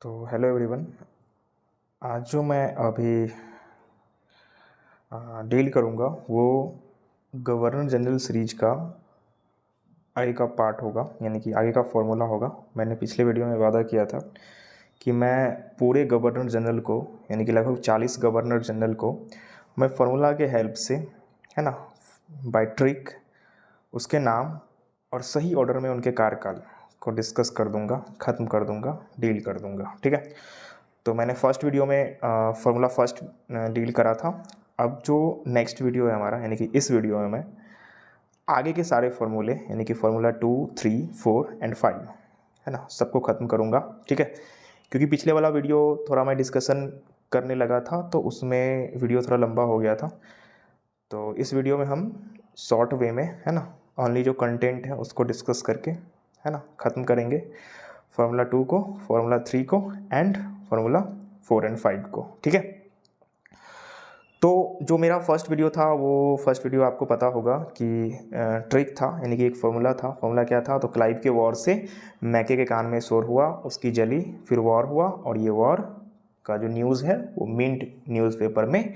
तो hello everyone. आज जो मैं अभी डील करूँगा वो गवर्नर जनरल सीरीज का आगे का पार्ट होगा, यानी कि आगे का फॉर्मूला होगा। मैंने पिछले वीडियो में वादा किया था कि मैं पूरे गवर्नर जनरल को, यानी कि लगभग 40 गवर्नर जनरल को मैं फार्मूला के हेल्प से, है ना, बाय ट्रिक उसके नाम और सही ऑर्डर में उनके कार्यकाल को डिस्कस कर दूंगा, ख़त्म कर दूंगा, डील कर दूंगा। ठीक है। तो मैंने फर्स्ट वीडियो में फार्मूला फर्स्ट डील करा था। अब जो नेक्स्ट वीडियो है हमारा, यानी कि इस वीडियो में मैं आगे के सारे फार्मूले, यानी कि फार्मूला 2, 3, 4 एंड 5, है ना, सबको ख़त्म करूँगा। ठीक है। क्योंकि पिछले वाला वीडियो थोड़ा मैं डिस्कशन करने लगा था तो उसमें वीडियो थोड़ा लंबा हो गया था। तो इस वीडियो में हम शॉर्ट वे में, है ना, ओनली जो कंटेंट है उसको डिस्कस करके, है ना, ख़त्म करेंगे फार्मूला 2 को, फार्मूला 3 को एंड फार्मूला 4 एंड 5 को। ठीक है। तो जो मेरा फर्स्ट वीडियो था, वो फर्स्ट वीडियो आपको पता होगा कि ट्रिक था, यानी कि एक फार्मूला था। फार्मूला क्या था? तो क्लाइव के वॉर से मैके के कान में शोर हुआ, उसकी जली, फिर वॉर हुआ और ये वॉर का जो न्यूज़ है वो मिंट न्यूज़पेपर में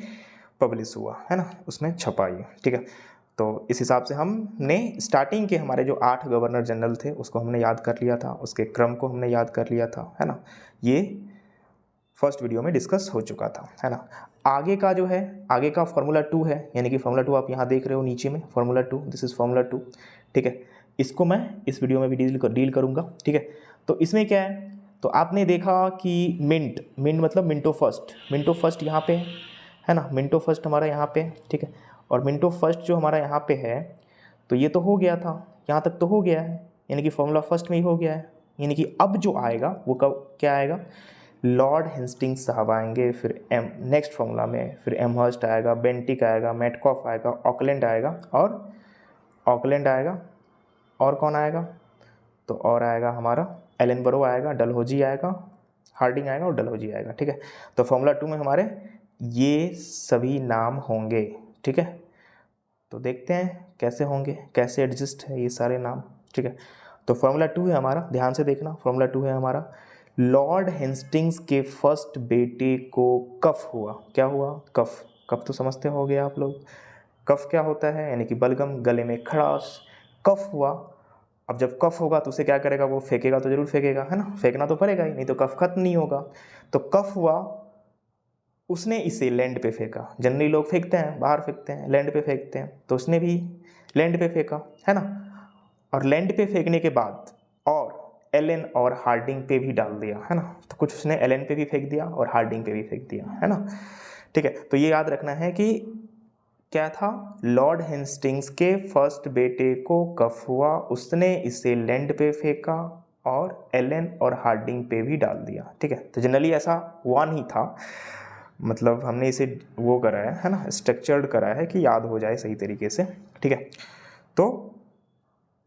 पब्लिश हुआ, है ना, उसमें छपा ये। ठीक है। तो इस हिसाब से हमने स्टार्टिंग के हमारे जो 8 गवर्नर जनरल थे उसको हमने याद कर लिया था, उसके क्रम को हमने याद कर लिया था, है ना। ये फर्स्ट वीडियो में डिस्कस हो चुका था, है ना। आगे का जो है, आगे का फार्मूला 2 है, यानी कि फार्मूला 2 आप यहाँ देख रहे हो नीचे में, फार्मूला 2, दिस इज फार्मूला 2। ठीक है। इसको मैं इस वीडियो में भी डील करूँगा। ठीक है। तो इसमें क्या है, तो आपने देखा कि मिंट मिंट मतलब मिंटो फर्स्ट यहाँ पे है ना, मिंटो फर्स्ट हमारा यहाँ पे। ठीक है। और मिंटो फर्स्ट जो हमारा यहाँ पे है, तो ये तो हो गया था, यहाँ तक तो हो गया है, यानी कि फार्मूला फर्स्ट में ही हो गया है। यानी कि अब जो आएगा वो कब क्या आएगा, लॉर्ड हेस्टिंग्स साहब आएंगे, फिर नेक्स्ट फार्मूला में फिर एमहर्स्ट आएगा, बेंटिक आएगा, मेटकॉफ आएगा, ऑकलैंड आएगा और कौन आएगा, तो और आएगा हमारा एलनबरो आएगा, डलहौजी आएगा, हार्डिंग आएगा और डलहौजी आएगा। ठीक है। तो फार्मूला 2 में हमारे ये सभी नाम होंगे। ठीक है। तो देखते हैं कैसे होंगे, कैसे एडजस्ट है ये सारे नाम। ठीक है। तो फार्मूला 2 है हमारा, ध्यान से देखना, फार्मूला 2 है हमारा, लॉर्ड हेस्टिंग्स के फर्स्ट बेटे को कफ हुआ। क्या हुआ? कफ। कफ तो समझते होंगे आप लोग। कफ क्या होता है? यानी कि बलगम, गले में खड़ास, कफ हुआ। अब जब कफ होगा तो उसे क्या करेगा, वो फेंकेगा तो जरूर फेंकेगा, है ना, फेंकना तो पड़ेगा ही, नहीं तो कफ खत्म नहीं होगा। तो कफ हुआ, उसने इसे लैंड पे फेंका। जनरली लोग फेंकते हैं, बाहर फेंकते हैं, लैंड पे फेंकते हैं, तो उसने भी लैंड पे फेंका, है ना। और लैंड पे फेंकने के बाद और एलन और हार्डिंग पे भी डाल दिया, है ना। तो कुछ उसने एलन पे भी फेंक दिया और हार्डिंग पे भी फेंक दिया, है ना। ठीक है। तो ये याद रखना है कि क्या था, लॉर्ड हेस्टिंग्स के फर्स्ट बेटे को कफ हुआ, उसने इसे लैंड पे फेंका और एलन और हार्डिंग पे भी डाल दिया। ठीक है। तो जनरली ऐसा हुआ नहीं था, मतलब हमने इसे वो करा है ना, स्ट्रक्चर्ड करा है कि याद हो जाए सही तरीके से। ठीक है। तो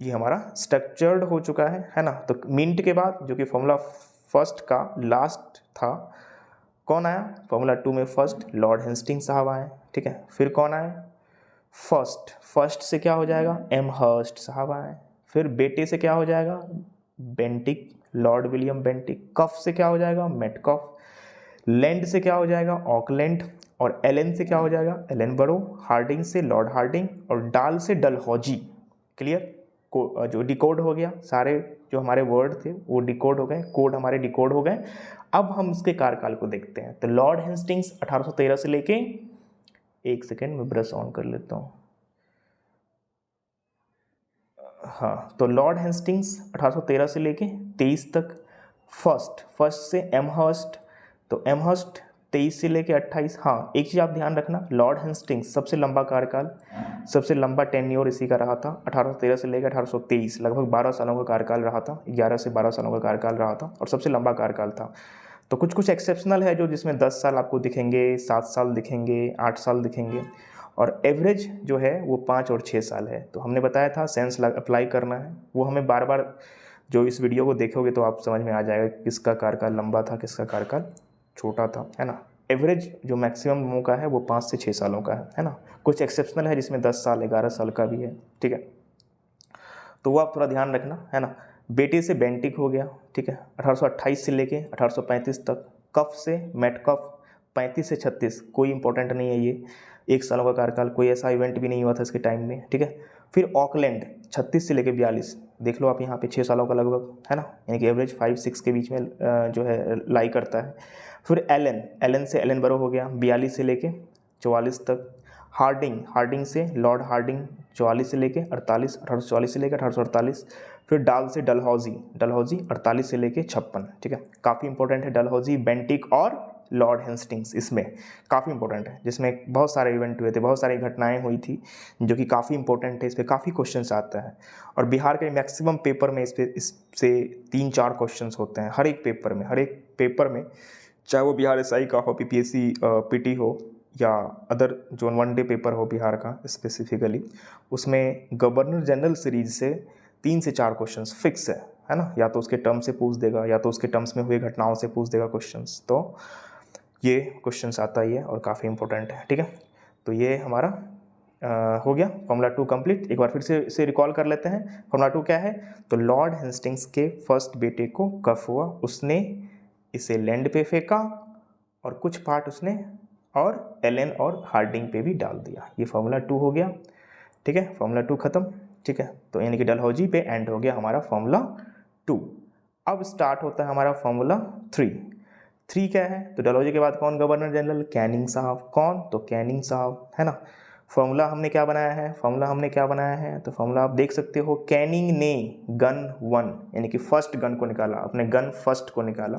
ये हमारा स्ट्रक्चर्ड हो चुका है ना। तो मिंट के बाद जो कि फॉर्मूला फर्स्ट का लास्ट था, कौन आया? फॉर्मूला 2 में फर्स्ट लॉर्ड हेस्टिंग्स साहब आए। ठीक है। फिर कौन आए? फर्स्ट से क्या हो जाएगा, एमहर्स्ट साहब आए। फिर बेटे से क्या हो जाएगा, बेंटिक, लॉर्ड विलियम बेंटिक। कफ से क्या हो जाएगा, मेटकॉफ। लैंड से क्या हो जाएगा, ऑकलैंड। और एलन से क्या हो जाएगा, एलनबरो। हार्डिंग से लॉर्ड हार्डिंग और डाल से डलहौजी। क्लियर? को जो डिकोड हो गया, सारे जो हमारे वर्ड थे वो डिकोड हो गए, कोड हमारे डिकोड हो गए। अब हम उसके कार्यकाल को देखते हैं। तो लॉर्ड हेस्टिंग्स 1813 से लेके, एक सेकेंड में ब्रश ऑन कर लेता हूँ। हाँ, तो लॉर्ड हेस्टिंग्स 1813 से लेके 23 तक। फर्स्ट से एमहर्स्ट, तो एमहर्स्ट 23 से लेके 28। हाँ, एक चीज़ आप ध्यान रखना, लॉर्ड हेस्टिंग्स सबसे लंबा कार्यकाल, सबसे लंबा टेन्योर इसी का रहा था। 1813 से लेकर 1823, लगभग 12 सालों का कार्यकाल रहा था, 11 से 12 सालों का कार्यकाल रहा था और सबसे लंबा कार्यकाल था। तो कुछ कुछ एक्सेप्शनल है जो जिसमें 10 साल आपको दिखेंगे, 7 साल दिखेंगे, 8 साल दिखेंगे, और एवरेज जो है वो 5 और 6 साल है। तो हमने बताया था सेंस अप्लाई करना है, वो हमें बार बार, जो इस वीडियो को देखोगे तो आप समझ में आ जाएगा किसका कार्यकाल लंबा था, किसका कार्यकाल छोटा था, है ना। एवरेज जो मैक्सिमम लोगों का है वो 5 से 6 सालों का है ना। कुछ एक्सेप्शनल है जिसमें 10 साल 11 साल का भी है। ठीक है। तो वो आप थोड़ा ध्यान रखना, है ना। बेटे से बेंटिक हो गया, ठीक है, 1828 से लेके 1835 तक। कफ से मेटकफ 35 से 36, कोई इंपॉर्टेंट नहीं है ये, 1 सालों का कार्यकाल, कोई ऐसा इवेंट भी नहीं हुआ था इसके टाइम में, ठीक है। फिर ऑकलैंड 36 से लेके 42, देख लो आप यहाँ पे 6 सालों का लगभग, है ना, यानी कि एवरेज 5-6 के बीच में जो है लाई करता है। फिर एलन से एलन बरो हो गया 42 से लेके 44 तक। हार्डिंग से लॉर्ड हार्डिंग 44 से लेके 48, 1844 से लेकर 1848। फिर डाल से डलहौजी 48 से लेके 56, ठीक है, काफ़ी इंपॉर्टेंट है डलहौजी, बेंटिक और लॉर्ड हेस्टिंग्स, इसमें काफ़ी इंपॉर्टेंट है, जिसमें बहुत सारे इवेंट हुए थे, बहुत सारी घटनाएं हुई थी जो कि काफ़ी इंपॉर्टेंट है, इस पर काफ़ी क्वेश्चंस आता है। और बिहार के मैक्सिमम पेपर में इससे 3-4 क्वेश्चंस होते हैं हर एक पेपर में, चाहे वो बिहार एसआई का हो, पीपीएससी पीटी हो, या अदर जो 1 डे पेपर हो बिहार का स्पेसिफिकली, उसमें गवर्नर जनरल सीरीज से 3 से 4 क्वेश्चंस फिक्स है ना, या तो उसके टर्म से पूछ देगा या तो उसके टर्म्स में हुए घटनाओं से पूछ देगा क्वेश्चंस, तो ये क्वेश्चंस आता ही है और काफ़ी इंपॉर्टेंट है, ठीक है। तो ये हमारा हो गया फॉर्मूला 2 कंप्लीट। एक बार फिर से इसे रिकॉल कर लेते हैं। फॉर्मूला 2 क्या है, तो लॉर्ड हेस्टिंग्स के फर्स्ट बेटे को कफ हुआ, उसने इसे लैंड पे फेंका और कुछ पार्ट उसने और एलन और हार्डिंग पे भी डाल दिया। ये फॉर्मूला 2 हो गया, ठीक है, फॉर्मूला 2 खत्म, ठीक है। तो यानी कि डलहौजी पे एंड हो गया हमारा फॉर्मूला 2। अब स्टार्ट होता है हमारा फॉर्मूला 3 क्या है, तो डलहौजी के बाद कौन गवर्नर जनरल, कैनिंग साहब। कौन, तो कैनिंग साहब, है ना। फॉर्मूला हमने क्या बनाया है, तो फॉर्मूला आप देख सकते हो, कैनिंग ने गन 1 यानी कि फर्स्ट गन को निकाला, अपने गन फर्स्ट को निकाला,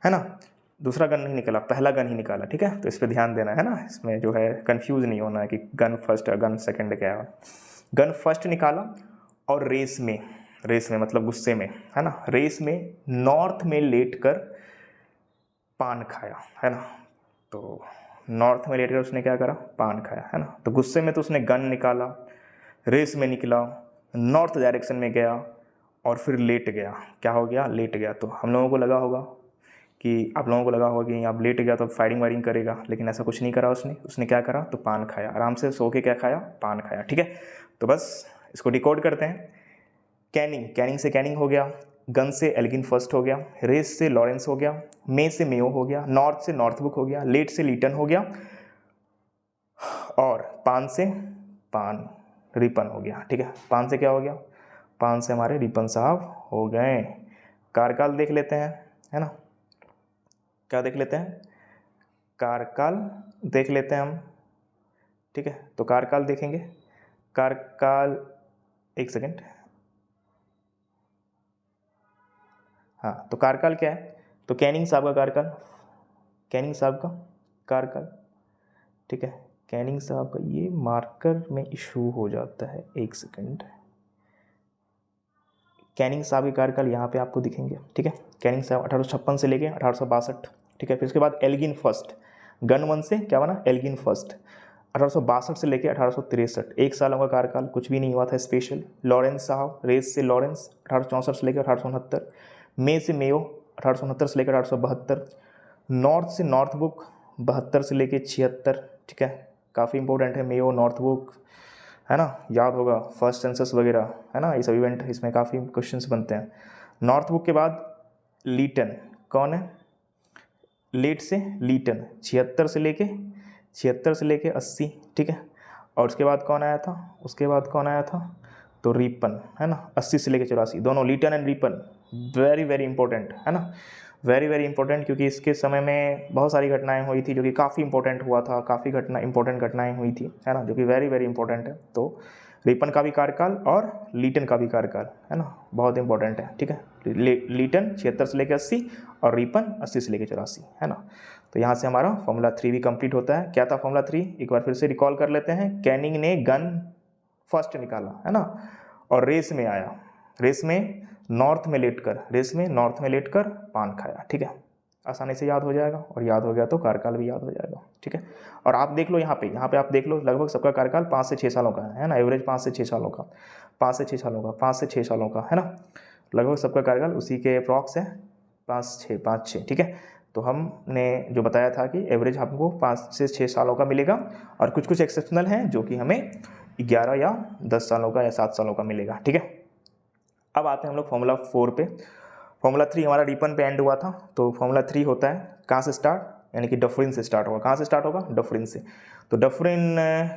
है ना, दूसरा गन नहीं निकाला, पहला गन ही निकाला, ठीक है। तो इस पर ध्यान देना है ना, इसमें जो है कंफ्यूज नहीं होना है कि गन फर्स्ट और गन सेकंड क्या है। गन फर्स्ट निकाला और रेस में मतलब गुस्से में, है ना, रेस में नॉर्थ में लेट कर पान खाया, है ना। तो नॉर्थ में लेट कर उसने क्या करा, पान खाया, है ना। तो गुस्से में तो उसने गन निकाला, रेस में निकला, नॉर्थ डायरेक्शन में गया और फिर लेट गया। क्या हो गया, लेट गया। तो हम लोगों को लगा होगा कि आप लोगों को लगा होगा कि आप लेट गया तो फायरिंग वायरिंग करेगा, लेकिन ऐसा कुछ नहीं करा उसने क्या करा, तो पान खाया, आराम से सो के क्या खाया, पान खाया, ठीक है। तो बस इसको डिकोड करते हैं। कैनिंग से कैनिंग हो गया, गन से एल्गिन फर्स्ट हो गया, रेस से लॉरेंस हो गया, मे से मेयो हो गया, नॉर्थ से नॉर्थबुक हो गया, लेट से लीटन हो गया और पान से पान रिपन हो गया, ठीक है। पान से क्या हो गया, पान से हमारे रिपन साहब हो गए। कार्यकाल देख लेते हैं, है ना, क्या देख लेते हैं, कार्यकाल देख लेते हैं हम, ठीक है। तो कार्यकाल देखेंगे, कार्यकाल, एक सेकेंड, हाँ, तो कार्यकाल क्या है, तो कैनिंग साहब का कार्यकाल, ठीक है। कैनिंग साहब का ये मार्कर में इशू हो जाता है, एक सेकेंड, कैनिंग साहब के कार्यकाल यहाँ पे आपको दिखेंगे, ठीक है। कैनिंग साहब 1856 से लेके 1862, ठीक है। फिर उसके बाद एल्गिन फर्स्ट, गन 1 से क्या बना, एल्गिन फर्स्ट, 1862 से लेके 1863, 1 सालों का कार्यकाल, कुछ भी नहीं हुआ था स्पेशल। लॉरेंस साहब, रेस से लॉरेंस 1864 से लेकर 1869, मे से मेयो 1869 से लेकर 1872, नॉर्थ से नॉर्थ बुक 72 से लेकर 76, ठीक है, काफ़ी इंपॉर्टेंट है मेयो, नॉर्थ बुक, है ना, याद होगा फर्स्ट सेंसस वगैरह, है ना, ये सब इवेंट इसमें काफ़ी क्वेश्चंस बनते हैं। नॉर्थ बुक के बाद लीटन, कौन है, लेट से लीटन 76 से लेके 80, ठीक है। और उसके बाद कौन आया था, तो रीपन, है ना, 80 से लेके 84, दोनों Lytton and Ripon very very important, है ना, वेरी वेरी इंपॉर्टेंट, क्योंकि इसके समय में बहुत सारी घटनाएं हुई थी जो कि काफ़ी इंपॉर्टेंट हुआ था, काफ़ी इंपॉर्टेंट घटनाएं हुई थी, है ना, जो कि वेरी वेरी इंपॉर्टेंट है। तो रीपन का भी कार्यकाल और लीटन का भी कार्यकाल, है ना, बहुत इंपॉर्टेंट है, ठीक है। लीटन 76 से लेकर 80 और रीपन 80 से लेकर 84, है ना। तो यहाँ से हमारा फॉर्मूला 3 भी कंप्लीट होता है। क्या था फॉर्मूला 3, एक बार फिर से रिकॉल कर लेते हैं। कैनिंग ने गन फर्स्ट निकाला, है ना, और रेस में आया, रेस में नॉर्थ में लेट कर पान खाया, ठीक है, आसानी से याद हो जाएगा, और याद हो गया तो कार्यकाल भी याद हो जाएगा, ठीक है। और आप देख लो यहाँ पे आप देख लो, लगभग सबका कार्यकाल 5 से 6 सालों का है ना, एवरेज 5 से 6 सालों का, 5 से 6 सालों का, है ना, लगभग सबका कार्यकाल उसी के अप्रॉक्स है, 5-6, ठीक है। तो हमने जो बताया था कि एवरेज हमको 5 से 6 सालों का मिलेगा, और कुछ एक्सेप्शनल हैं जो कि हमें 11 या 10 सालों का या 7 सालों का मिलेगा, ठीक है। अब आते हैं हम लोग फॉर्मूला 4 पे। फॉर्मूला 3 हमारा रिपन पे एंड हुआ था, तो फॉर्मूला 3 होता है कहाँ से स्टार्ट, यानी कि डफरिन से स्टार्ट होगा। कहाँ से स्टार्ट होगा, डफरिन से। तो डफरिन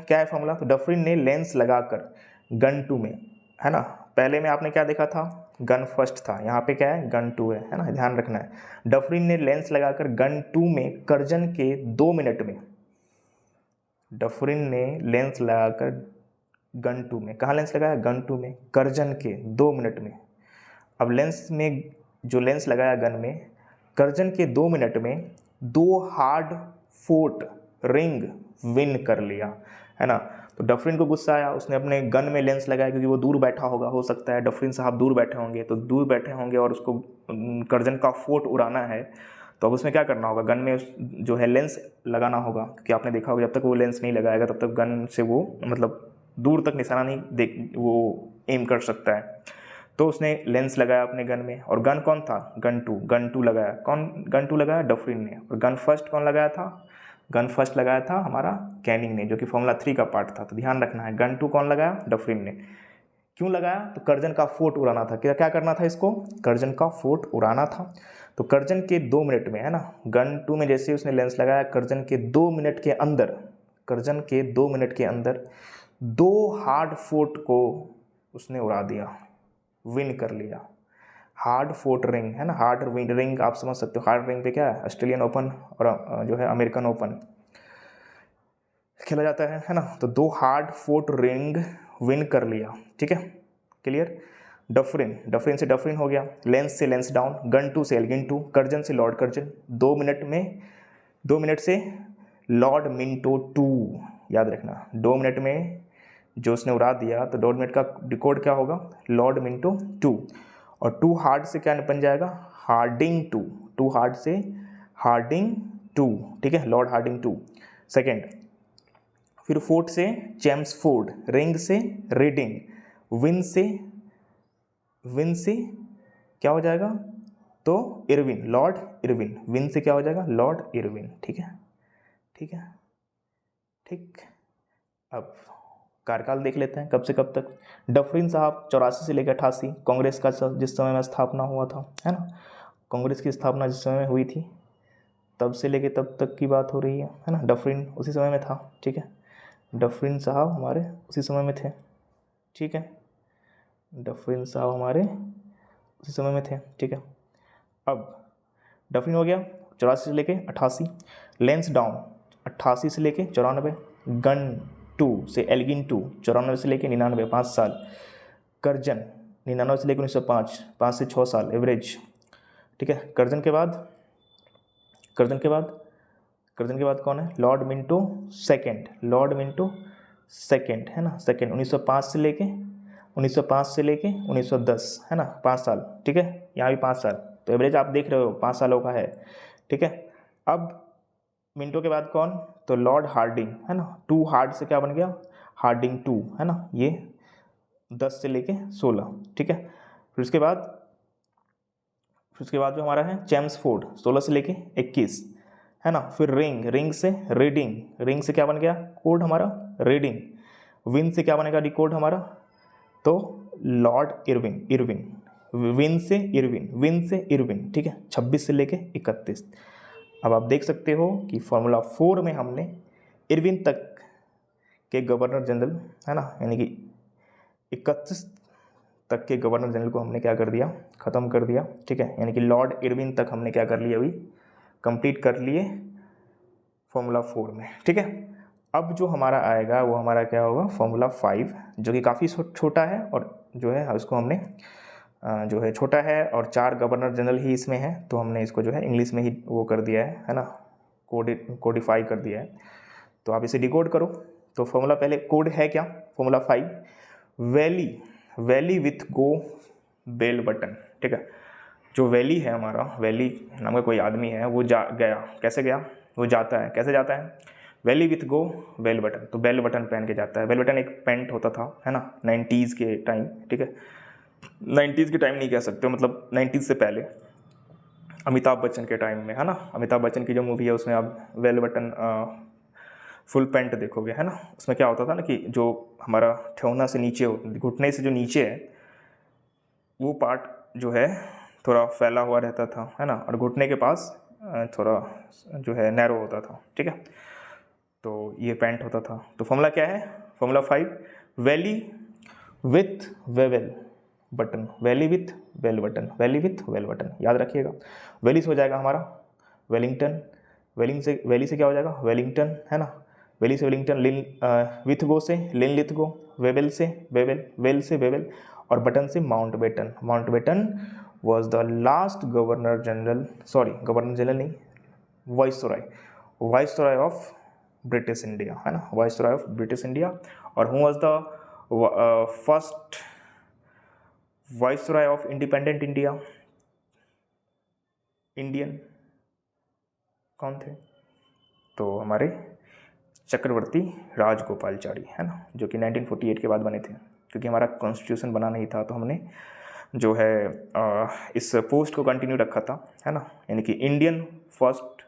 क्या है फॉर्मूला, तो डफरिन ने लेंस लगाकर गन 2 में, है ना, पहले में आपने क्या देखा था, गन फर्स्ट था, यहाँ पे क्या है, गन 2 है ना, ध्यान रखना है। डफरिन ने लेंस लगाकर गन 2 में कर्जन के 2 मिनट में, डफरिन ने लेंस लगाकर गन 2 में, कहाँ लेंस लगाया, गन 2 में, कर्जन के 2 मिनट में। अब लेंस में जो लेंस लगाया गन में, कर्जन के 2 मिनट में 2 हार्ड फोर्ट रिंग विन कर लिया, है ना। तो डफरिन को गुस्सा आया, उसने अपने गन में लेंस लगाया, क्योंकि वो दूर बैठा होगा, हो सकता है डफरिन साहब दूर बैठे होंगे, तो दूर बैठे होंगे और उसको कर्जन का फोर्ट उड़ाना है, तो अब उसमें क्या करना होगा, गन में जो है लेंस लगाना होगा, क्योंकि आपने देखा होगा जब तक वो लेंस नहीं लगाएगा तब तक गन से वो मतलब दूर तक निशाना नहीं देख वो एम कर सकता है। तो उसने लेंस लगाया अपने गन में, और गन कौन था, गन टू लगाया, कौन गन 2 लगाया, डफरिन ने। और गन फर्स्ट कौन लगाया था, गन फर्स्ट लगाया था हमारा कैनिंग ने, जो कि फॉर्मूला 3 का पार्ट था। तो ध्यान रखना है, गन 2 कौन लगाया, डफरिन ने। क्यों लगाया, तो कर्जन का फोर्ट उड़ाना था। क्या क्या करना था इसको, कर्जन का फोर्ट उड़ाना था। तो कर्जन के 2 मिनट में, है ना, गन 2 में जैसे उसने लेंस लगाया, कर्जन के 2 मिनट के अंदर, कर्जन के 2 मिनट के अंदर 2 हार्ड फोर्ट को उसने उड़ा दिया, विन कर लिया। हार्ड फोर्ट रिंग, है ना, हार्ड विन रिंग आप समझ सकते हो। हार्ड रिंग पे क्या है, ऑस्ट्रेलियन ओपन और जो है अमेरिकन ओपन खेला जाता है ना। तो 2 हार्ड फोर्ट रिंग विन कर लिया, ठीक है, क्लियर। डफरिन से डफरिन हो गया, लेंस से लेंस डाउन, गन 2 से एल्गिन 2, कर्जन से लॉर्ड कर्जन, 2 मिनट में, 2 मिनट से लॉर्ड मिंटो 2, याद रखना 2 मिनट में जो उसने उड़ा दिया, तो 2 मिनट का डिकोड क्या होगा, लॉर्ड मिंटो 2। और 2 हार्ड से क्या बन जाएगा, हार्डिंग 2, 2 हार्ड से हार्डिंग 2, ठीक है, लॉर्ड हार्डिंग 2 सेकेंड। फिर फोर्ट से चेम्सफोर्ड, रिंग से रीडिंग, विन से क्या हो जाएगा, तो इरविन, लॉर्ड इरविन, विन से क्या हो जाएगा, लॉर्ड इरविन, ठीक है, ठीक है, ठीक। अब कार्यकाल देख लेते हैं कब से कब तक। डफरिन साहब 84 से लेकर 88, कांग्रेस का जिस समय में स्थापना हुआ था, है ना, कांग्रेस की स्थापना जिस समय में हुई थी तब से लेके तब तक की बात हो रही है ना। डफरिन उसी समय में था, ठीक है, डफरिन साहब हमारे उसी समय में थे, ठीक है, डफरिन साहब हमारे उसी समय में थे, ठीक है। अब डफरिन हो गया 84 से लेके 88, लेंस डाउन 88 से लेके 94, गन 2 से एल्गिन 2 94 से लेके 99, 5 साल, कर्जन 99 से लेकर 1905, 5 से 6 साल एवरेज, ठीक है। कर्जन के बाद कौन है, लॉर्ड मिंटो सेकेंड, है ना, सेकेंड 1905 से लेके 1910, है ना, 5 साल, ठीक है, यहाँ भी 5 साल, तो एवरेज आप देख रहे हो 5 सालों का है, ठीक है। अब मिंटो के बाद कौन, तो लॉर्ड हार्डिंग, है ना, 2 हार्ड से क्या बन गया, हार्डिंग 2, है ना, ये 10 से लेके 16, ठीक है। फिर उसके बाद जो हमारा है चेम्सफोर्ड 16 से लेके 21, है ना। फिर रिंग से रीडिंग से क्या बन गया कोड हमारा, रीडिंग, विन से क्या बनेगा डिकोड हमारा, तो लॉर्ड इरविन, विन से इरविन, ठीक है, 26 से लेके 31। अब आप देख सकते हो कि फॉर्मूला 4 में हमने इरविन तक के गवर्नर जनरल, है ना, यानी कि 31 तक के गवर्नर जनरल को हमने क्या कर दिया, ख़त्म कर दिया, ठीक है, यानी कि लॉर्ड इरविन तक हमने क्या कर लिया, अभी कंप्लीट कर लिए फॉर्मूला 4 में, ठीक है। अब जो हमारा आएगा वो हमारा क्या होगा, फॉर्मूला 5, जो कि काफ़ी छोटा है, और जो है उसको हमने जो है छोटा है, और 4 गवर्नर जनरल ही इसमें है, तो हमने इसको जो है इंग्लिश में ही वो कर दिया है ना, कोडिफाई कर दिया है। तो आप इसे डिकोड करो। तो फॉर्मूला पहले कोड है क्या, formula 5, valley with go bell button, ठीक है। जो वैली है हमारा, वैली नाम का कोई आदमी है, वो गया, कैसे गया, वो जाता है, कैसे जाता है, valley with go bell button, तो बेल बटन पहन के जाता है। बेल बटन एक पेंट होता था, है ना, 90s के टाइम, ठीक है, 90s के टाइम नहीं कह सकते, मतलब 90s से पहले, अमिताभ बच्चन के टाइम में, है ना, अमिताभ बच्चन की जो मूवी है उसमें आप बेल बटन फुल पैंट देखोगे, है ना। उसमें क्या होता था ना कि जो हमारा ठेहुना से नीचे, घुटने से जो नीचे है, वो पार्ट जो है थोड़ा फैला हुआ रहता था, है ना, और घुटने के पास थोड़ा जो है नैरो होता था, ठीक है। तो ये पैंट होता था। तो फॉर्मूला क्या है? Formula 5, valley with Wavell button, valley with well button, valley with well button, याद रखिएगा। वैली से हो जाएगा हमारा वेलिंगटन, वैली से क्या हो जाएगा? वेलिंगटन, है ना। वैली से वेलिंगटन, लिन विथ गो से लिन लिथ गो, वेवेल से वेवेल, वेल से वेवेल, और बटन से Mountbatten. Mountbatten was the last governor general, sorry governor general नहीं, वाइसरॉय ऑफ ब्रिटिश इंडिया, है ना, वाइसरॉय ऑफ ब्रिटिश इंडिया। और who was the first viceroy of independent India? Indian कौन थे? तो हमारे चक्रवर्ती राजगोपालचारी, है ना, जो कि 1948 के बाद बने थे। क्योंकि हमारा कॉन्स्टिट्यूशन बना नहीं था तो हमने जो है इस पोस्ट को कंटिन्यू रखा था, है ना, यानी कि Indian first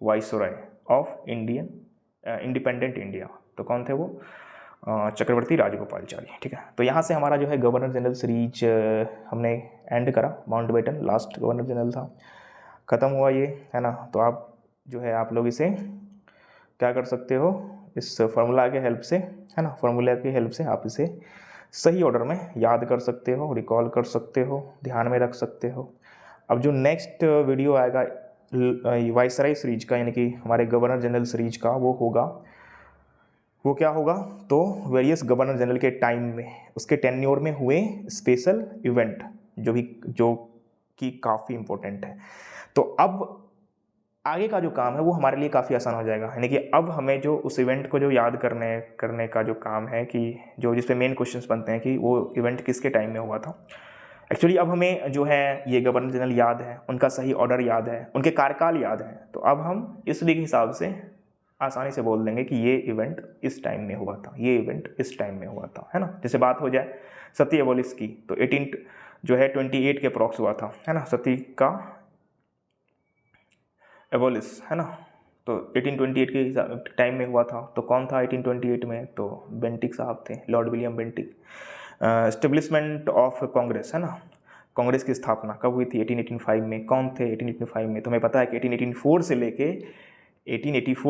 viceroy of independent India. तो कौन थे वो? चक्रवर्ती राजगोपालचारी, ठीक है। तो यहाँ से हमारा जो है गवर्नर जनरल सीरीज हमने एंड करा। माउंटबेटन लास्ट गवर्नर जनरल था, ख़त्म हुआ ये, है ना। तो आप जो है आप लोग इसे क्या कर सकते हो, इस फार्मूला के हेल्प से, है ना, फार्मूला की हेल्प से आप इसे सही ऑर्डर में याद कर सकते हो, रिकॉल कर सकते हो, ध्यान में रख सकते हो। अब जो नेक्स्ट वीडियो आएगा वाइसराय सीरीज का, यानी कि हमारे गवर्नर जनरल सीरीज का, वो क्या होगा? तो वेरियस गवर्नर जनरल के टाइम में, उसके टेन्योर में हुए स्पेशल इवेंट, जो कि काफ़ी इम्पोर्टेंट है। तो अब आगे का जो काम है वो हमारे लिए काफ़ी आसान हो जाएगा। यानी कि अब हमें जो उस इवेंट को जो याद करने का जो काम है, कि जो जिस पे मेन क्वेश्चंस बनते हैं कि वो इवेंट किसके टाइम में हुआ था। एक्चुअली अब हमें जो है ये गवर्नर जनरल याद है, उनका सही ऑर्डर याद है, उनके कार्यकाल याद है। तो अब हम इस वीक हिसाब से आसानी से बोल देंगे कि ये इवेंट इस टाइम में हुआ था, ये इवेंट इस टाइम में हुआ था, है ना। जैसे बात हो जाए सती एबोलिश की, तो 28 के अप्रॉक्स हुआ था, है ना, सती का एबोलिश, है ना। तो 1828 के टाइम में हुआ था। तो कौन था 1828 में? तो बेंटिक साहब थे, Lord William Bentinck. Establishment of Congress, है ना, कांग्रेस की स्थापना कब हुई थी? 1885 में। कौन थे 1885 में? तो हमें पता है कि 1884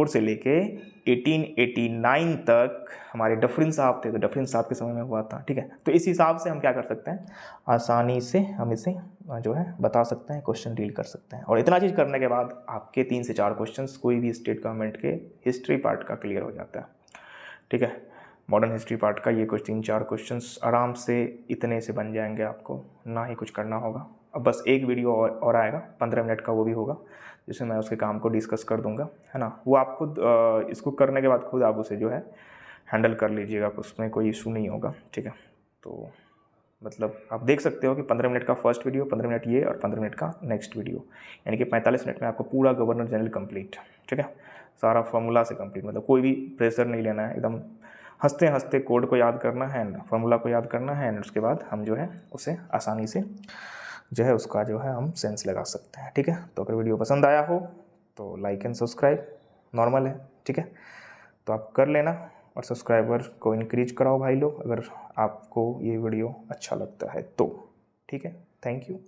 से लेके 1889 तक हमारे डफरिन साहब थे, तो डफरिन साहब के समय में हुआ था, ठीक है। तो इस हिसाब से हम क्या कर सकते हैं, आसानी से हम इसे जो है बता सकते हैं, क्वेश्चन डील कर सकते हैं। और इतना चीज़ करने के बाद आपके 3 से 4 क्वेश्चंस कोई भी स्टेट गवर्नमेंट के हिस्ट्री पार्ट का क्लियर हो जाता है, ठीक है। मॉडर्न हिस्ट्री पार्ट का ये कुछ 3-4 क्वेश्चंस आराम से इतने से बन जाएंगे, आपको ना ही कुछ करना होगा। अब बस एक वीडियो और आएगा 15 मिनट का, वो भी होगा, जिसमें मैं उसके काम को डिस्कस कर दूंगा, है ना। वो आप खुद इसको करने के बाद खुद आप उसे जो है हैंडल कर लीजिएगा, उसमें कोई इशू नहीं होगा, ठीक है। तो मतलब आप देख सकते हो कि 15 मिनट का फर्स्ट वीडियो, 15 मिनट ये, और 15 मिनट का नेक्स्ट वीडियो, यानी कि 45 मिनट में आपको पूरा गवर्नर जनरल कंप्लीट, ठीक है, सारा फॉर्मूला से कंप्लीट। मतलब कोई भी प्रेशर नहीं लेना है, एकदम हंसते हंसते कोड को याद करना है, फॉर्मूला को याद करना है, उसके बाद हम जो है उसे आसानी से जो है उसका जो है हम सेंस लगा सकते हैं, ठीक है। तो अगर वीडियो पसंद आया हो तो लाइक एंड सब्सक्राइब, नॉर्मल है, ठीक है। तो आप कर लेना, और सब्सक्राइबर को इंक्रीज कराओ भाई लोग, अगर आपको ये वीडियो अच्छा लगता है तो, ठीक है। Thank you.